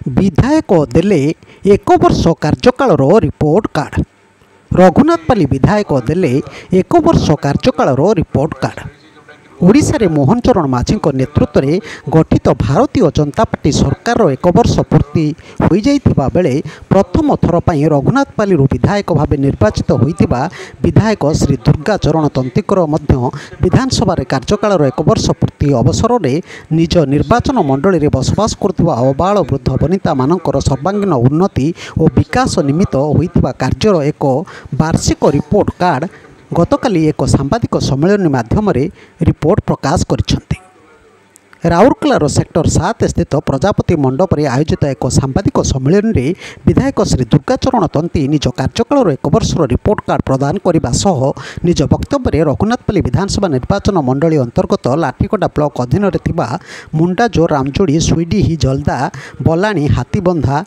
विधायक देले एक वर्ष कार्यकाल रिपोर्ट कार्ड। रघुनाथपाली विधायक देले एक वर्ष कार्यकाल रिपोर्ट कार्ड। ओडिशा रे मोहन चरण माझी नेतृत्व में गठित भारतीय जनता पार्टी सरकार एक वर्ष पूर्ति हो जाइथिबा बेले प्रथम थर पर रघुनाथपाली विधायक भाव निर्वाचित होइथिबा विधायक श्री दुर्गा चरण तंतिकर विधानसभा कार्यकाल एक वर्ष पूर्ति अवसर में निज निर्वाचन मंडली में बसवास करुवा अबाल वृद्ध वनिता मानकर सर्वांगीन उन्नति और विकास निमित्त होइथिबा कार्यर एक वार्षिक रिपोर्ट कार्ड गतकाली एक सांबादिक सम्मेलन माध्यम रिपोर्ट प्रकाश करिसेंति। राउरकेलार सेक्टर 7 स्थित प्रजापति मंडप में आयोजित एक सांबादिक सम्मेलन में विधायक श्री दुर्गाचरण तंती निज कार्यकाल एक वर्ष रिपोर्ट कार्ड प्रदान करने सह निज वक्तव्य में रघुनाथपाली विधानसभा निर्वाचन मंडली अंतर्गत लाठीकोटा ब्लॉक अधीन मुंडाजो रामजोड़ी स्वीडीही जलदा बलाणी हाथीबंधा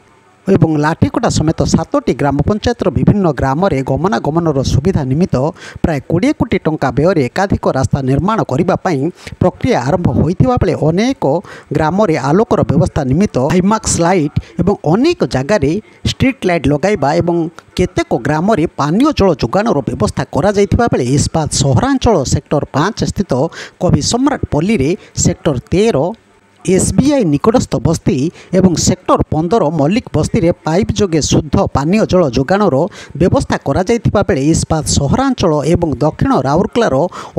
एवं लाठीकोटा समेत 7टी ग्राम पंचायत विभिन्न ग्राम में गमनागमन सुविधा निमित्त प्राय 20 कोटी टंका व्यय एकाधिक रास्ता निर्माण करने प्रक्रिया आरंभ होइथिबा बेले अनेक ग्राम में आलोकर व्यवस्था निमित्त हाईमाक्स लाइट एवं अनेक जगार स्ट्रीट लाइट लगाइबा एवं केतेक ग्राम में पानीय जल जोगाणर व्यवस्था करा जाइथिबा बेले इस्पात सहरांचल सेक्टर 5 स्थित कवि सम्राट पल्ली रे सेक्टर 13 एसबीआई निकटस्थ बस्ती एवं सेक्टर 15 मल्लिक बस्ती रे पाइप जोगे शुद्ध पानीय जल जोगाणर व्यवस्था करा जाइथिबा बेले इस्पात सहरांचल एवं दक्षिण राउरकेलार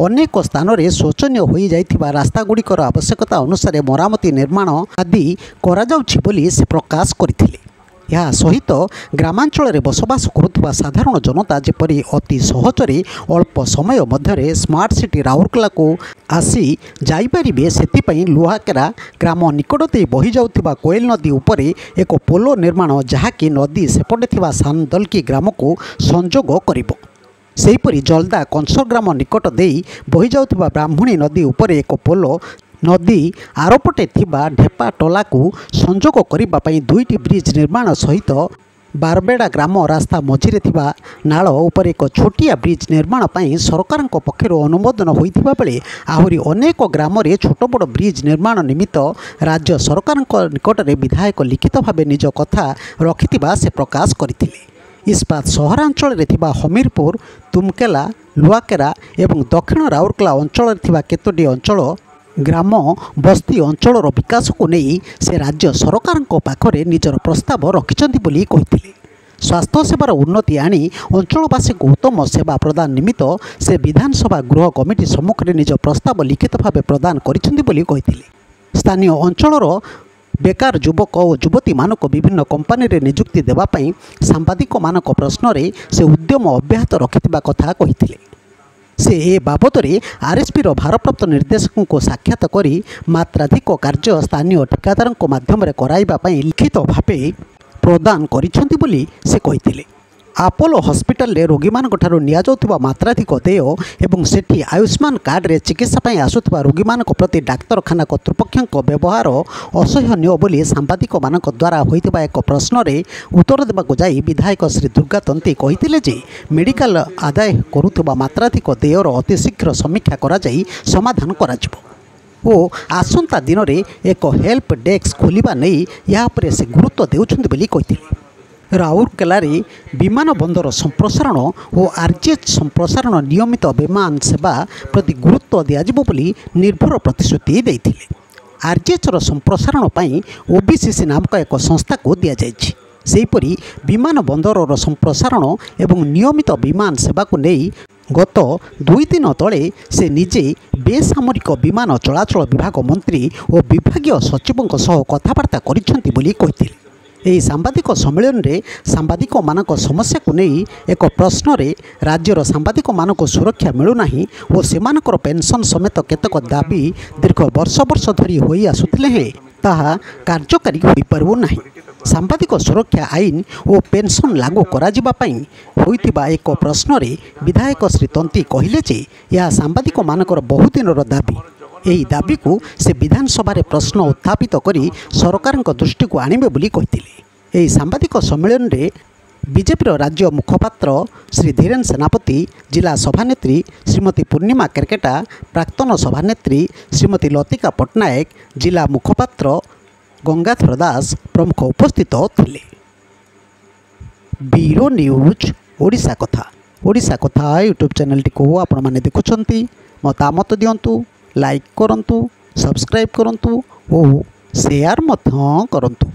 अनेक स्थान में शोचनीय हो जाइथिबा रास्तागुड़िकर आवश्यकता अनुसार मरामती निर्माण आदि करा जाउछि बोली से प्रकाश करथिले। यह सहित ग्रामांचल में बसवास करुवा साधारण जनता जेपरी अति सहजरे अल्प समय मध्य स्मार्ट सिटी राउरकेला को आसी जाइपारे से लुहाकेरा ग्राम निकट दे बही जाउथिबा कोयल नदी उपरे एक पोलो निर्माण जहाँकि नदी सेपटे थिबा सानदलकी ग्राम को संजोग करिबो। सेहीपरि जलदा कंसर ग्राम निकट दे बही जाउथिबा ब्राह्मणी नदी उपरे एक पोलो नदी आरपटे थिबा ढेपा टोला को संजोग करिबा पई 2टी ब्रिज निर्माण सहित बारबेड़ा ग्राम रास्ता मझिरे थिबा नाळ उपर एक छोटिया ब्रिज निर्माण पई सरकार पक्षर अनुमोदन होइथिबा बेले आहुरी अनेक ग्राम रे छोट बड़ ब्रिज निर्माण निमित्त राज्य सरकार निकट में विधायक लिखित भाव निज कथा रखिथिबा से प्रकाश करथिले। इस्पात सहरांचल रे थिबा हमीरपुर तुमकेला लुआकेरा एवं दक्षिण राउरकेला अंचल थिबा केतोटी अंचल ग्राम बस्ती अंचलर विकास को नहीं से राज्य सरकार पाखरे निजर प्रस्ताव रखिछन्ति बोली कहिथिले। स्वास्थ्य सेवार उन्नति आनी अंचलवासी को उत्तम सेवा प्रदान निमित्त से विधानसभा गृह कमिटी सम्मुखें निज प्रस्ताव लिखित भाव प्रदान करिछन्ति बोली कहिथिले। स्थानीय अंचलर बेकार युवक और युवती मानक विभिन्न कंपानी रे नियुक्ति देवाई सांबादिक मानक प्रश्न रे से उद्यम अब्याहत रखिथिबा कथा कहिथिले। से ए बाबद आरएसपी भारप्राप्त निर्देशकों को साक्षात करी मात्राधिक कार्य स्थानीय ठेकेदार माध्यम कराइबा लिखित भाव प्रदान करिसेंति बोली से कहिथिले। आपोलो हॉस्पिटल रे रोगी मान नियाजाउथिबा मात्राधिक देय एवं सेठी आयुष्मान कार्ड रे चिकित्सा पई आसुथिबा रोगी मान प्रति डाक्तरखाना कर्तृपक्षों व्यवहार असह्यनीय बोली सांबादिक मानक द्वारा होइथिबा एक प्रश्न रे उत्तर देबाकु जाई विधायक श्री दुर्गा तंती कहिथिले जे मेडिकल आदाय करुथिबा मात्राधिक देयर अतिशीघ्र समीक्षा करा जाई समाधान करा जिवो ओ आसंता दिन रे एक हेल्प डेस्क खोलिबा नै या पर से गुरुत्व देउछन्ति बोली कहिथिले। राउरकेला विमान बंदर संप्रसारण और आरजीएच संप्रसारण नियमित विमान सेवा प्रति गुरुत्व दिज्व निर्भर प्रतिश्रुति देते। आरजीएच संप्रसारण पर ओबीसीसी नामक एक संस्था को दि जाइए। सेहीपरि विमान बंदर संप्रसारण एवं नियमित विमान सेवा को नहीं गत 2 दिन तले से निजे बेसामरिक विमान चलाचल विभाग मंत्री और विभागीय सचिवों सह कथबार्ता करिसेंति बोली कहिथिले। यही सांबादिक सम्मेलन में सांबादिक मानक समस्या को नहीं एक प्रश्न रे राज्यर सांबादिक मानक सुरक्षा मिलूना और सेमानकर पेंशन समेत केतक दाबी दीर्घ वर्ष वर्ष धरी होई आसुथिले हैं ताहा कार्यकारी होई पारबो नाही। सांबादिक सुरक्षा आईन और पेंशन लागू करा जिबा पई होइतिबा एक प्रश्न रे विधायक श्री तंती कहिले जे यह सांबादिक मानकर बहुदिनर दाबी यही दाबी को से विधानसभा प्रश्न उत्थापित करी सरकार दृष्टि को आणिबे बोली कहिथिले। एही सांबादिक सम्मेलन रे बीजेपी राज्य मुखपात्र श्री धीरेन सेनापति, जिला सभानेत्री श्रीमती पूर्णिमा केरकेटा, प्राक्तन सभानेत्री श्रीमती लतिका पट्टनायक, जिला मुखपात्र गंगाधर दास प्रमुख उपस्थित थिले। ब्यूरो न्यूज ओडिशा कथा यूट्यूब चैनल टी को आपण माने देखुछंती मतामत दियंतु, लाइक करंतु, सब्सक्राइब करंतु और शेयर मत करंतु।